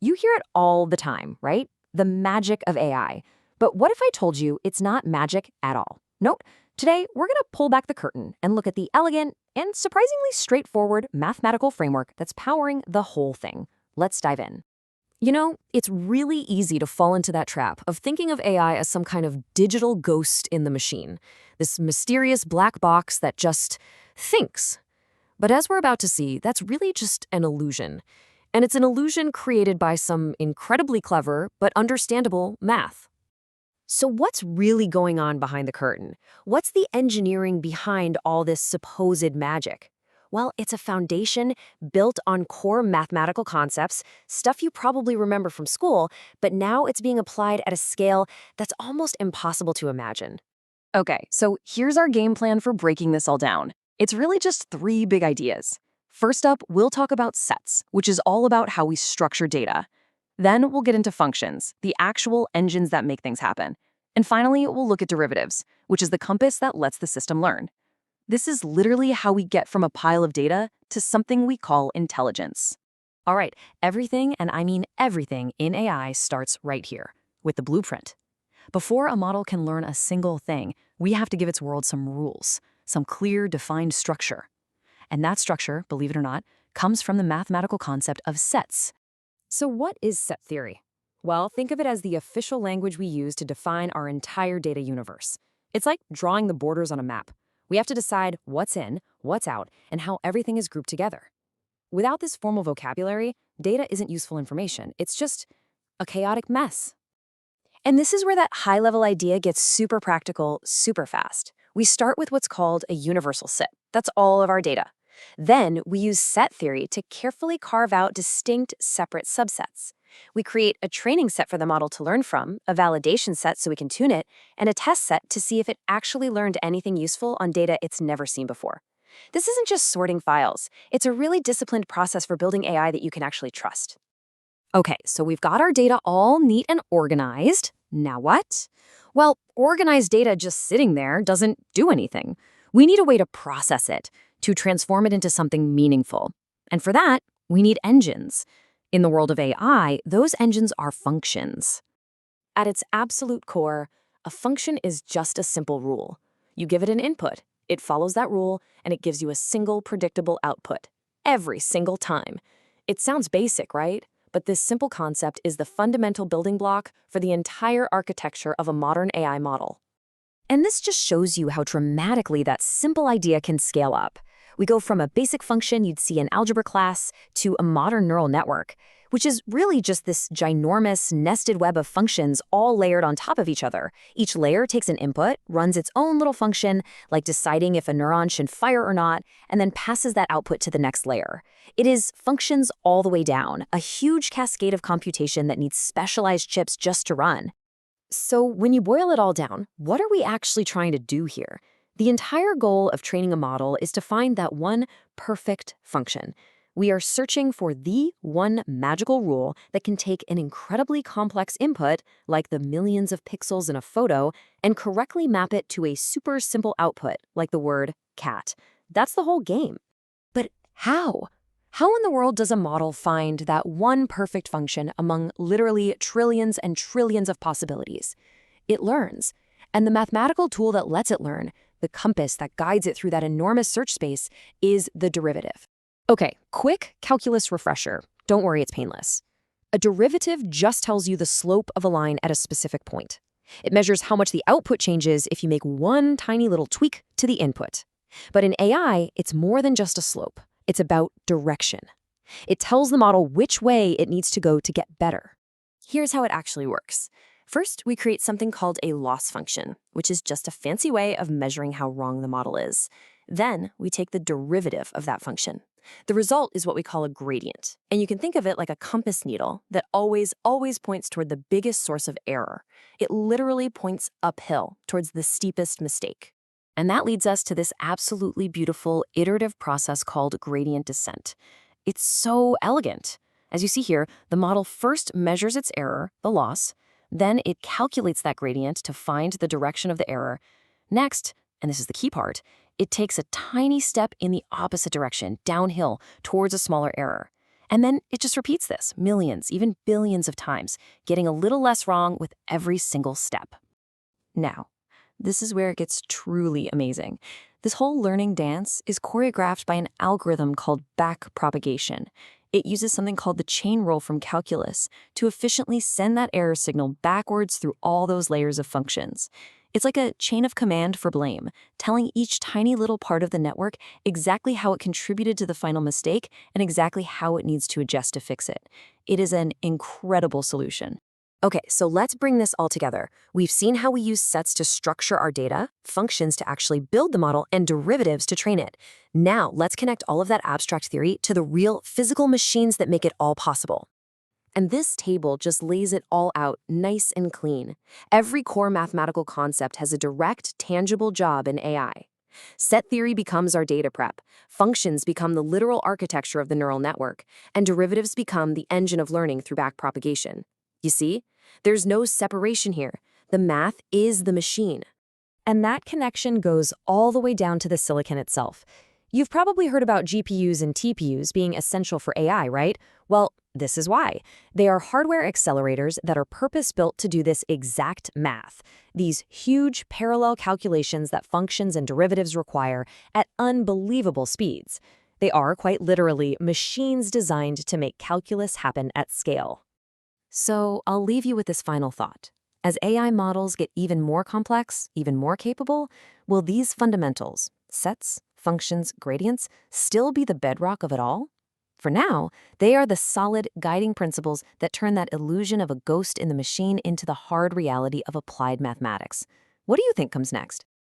You hear it all the time, right? The magic of AI. But what if I told you it's not magic at all? Nope. Today, we're going to pull back the curtain and look at the elegant and surprisingly straightforward mathematical framework that's powering the whole thing. Let's dive in. You know, it's really easy to fall into that trap of thinking of AI as some kind of digital ghost in the machine, this mysterious black box that just thinks. But as we're about to see, that's really just an illusion. And it's an illusion created by some incredibly clever but understandable math. So what's really going on behind the curtain? What's the engineering behind all this supposed magic? Well, it's a foundation built on core mathematical concepts, stuff you probably remember from school, but now it's being applied at a scale that's almost impossible to imagine. Okay, so here's our game plan for breaking this all down. It's really just three big ideas. First up, we'll talk about sets, which is all about how we structure data. Then we'll get into functions, the actual engines that make things happen. And finally, we'll look at derivatives, which is the compass that lets the system learn. This is literally how we get from a pile of data to something we call intelligence. All right, everything, and I mean everything, in AI starts right here, with the blueprint. Before a model can learn a single thing, we have to give its world some rules, some clear, defined structure. And that structure, believe it or not, comes from the mathematical concept of sets. So what is set theory? Well, think of it as the official language we use to define our entire data universe. It's like drawing the borders on a map. We have to decide what's in, what's out, and how everything is grouped together. Without this formal vocabulary, data isn't useful information. It's just a chaotic mess. And this is where that high-level idea gets super practical, super fast. We start with what's called a universal set. That's all of our data. Then we use set theory to carefully carve out distinct, separate subsets. We create a training set for the model to learn from, a validation set so we can tune it, and a test set to see if it actually learned anything useful on data it's never seen before. This isn't just sorting files. It's a really disciplined process for building AI that you can actually trust. Okay, so we've got our data all neat and organized. Now what? Well, organized data just sitting there doesn't do anything. We need a way to process it, to transform it into something meaningful. And for that, we need engines. In the world of AI, those engines are functions. At its absolute core, a function is just a simple rule. You give it an input, it follows that rule, and it gives you a single predictable output. Every single time. It sounds basic, right? But this simple concept is the fundamental building block for the entire architecture of a modern AI model. And this just shows you how dramatically that simple idea can scale up. We go from a basic function you'd see in algebra class to a modern neural network, which is really just this ginormous, nested web of functions all layered on top of each other. Each layer takes an input, runs its own little function, like deciding if a neuron should fire or not, and then passes that output to the next layer. It is functions all the way down, a huge cascade of computation that needs specialized chips just to run. So when you boil it all down, what are we actually trying to do here? The entire goal of training a model is to find that one perfect function. We are searching for the one magical rule that can take an incredibly complex input, like the millions of pixels in a photo, and correctly map it to a super simple output, like the word cat. That's the whole game. But how? How in the world does a model find that one perfect function among literally trillions and trillions of possibilities? It learns. And the mathematical tool that lets it learn, the compass that guides it through that enormous search space, is the derivative. Okay, quick calculus refresher. Don't worry, it's painless. A derivative just tells you the slope of a line at a specific point. It measures how much the output changes if you make one tiny little tweak to the input. But in AI, it's more than just a slope. It's about direction. It tells the model which way it needs to go to get better. Here's how it actually works. First, we create something called a loss function, which is just a fancy way of measuring how wrong the model is. Then, we take the derivative of that function. The result is what we call a gradient, and you can think of it like a compass needle that always points toward the biggest source of error. It literally points uphill towards the steepest mistake. And that leads us to this absolutely beautiful iterative process called gradient descent. It's so elegant. As you see here, the model first measures its error, the loss, then it calculates that gradient to find the direction of the error. Next, and this is the key part, it takes a tiny step in the opposite direction, downhill, towards a smaller error. And then it just repeats this millions, even billions of times, getting a little less wrong with every single step. Now, this is where it gets truly amazing. This whole learning dance is choreographed by an algorithm called backpropagation. It uses something called the chain rule from calculus to efficiently send that error signal backwards through all those layers of functions. It's like a chain of command for blame, telling each tiny little part of the network exactly how it contributed to the final mistake and exactly how it needs to adjust to fix it. It is an incredible solution. Okay, so let's bring this all together. We've seen how we use sets to structure our data, functions to actually build the model, and derivatives to train it. Now, let's connect all of that abstract theory to the real physical machines that make it all possible. And this table just lays it all out nice and clean. Every core mathematical concept has a direct, tangible job in AI. Set theory becomes our data prep, functions become the literal architecture of the neural network, and derivatives become the engine of learning through backpropagation. You see? There's no separation here. The math is the machine. And that connection goes all the way down to the silicon itself. You've probably heard about GPUs and TPUs being essential for AI, right? Well, this is why. They are hardware accelerators that are purpose-built to do this exact math. These huge parallel calculations that functions and derivatives require at unbelievable speeds. They are, quite literally, machines designed to make calculus happen at scale. So I'll leave you with this final thought. As AI models get even more complex, even more capable, will these fundamentals, sets, functions, gradients, still be the bedrock of it all? For now, they are the solid guiding principles that turn that illusion of a ghost in the machine into the hard reality of applied mathematics. What do you think comes next?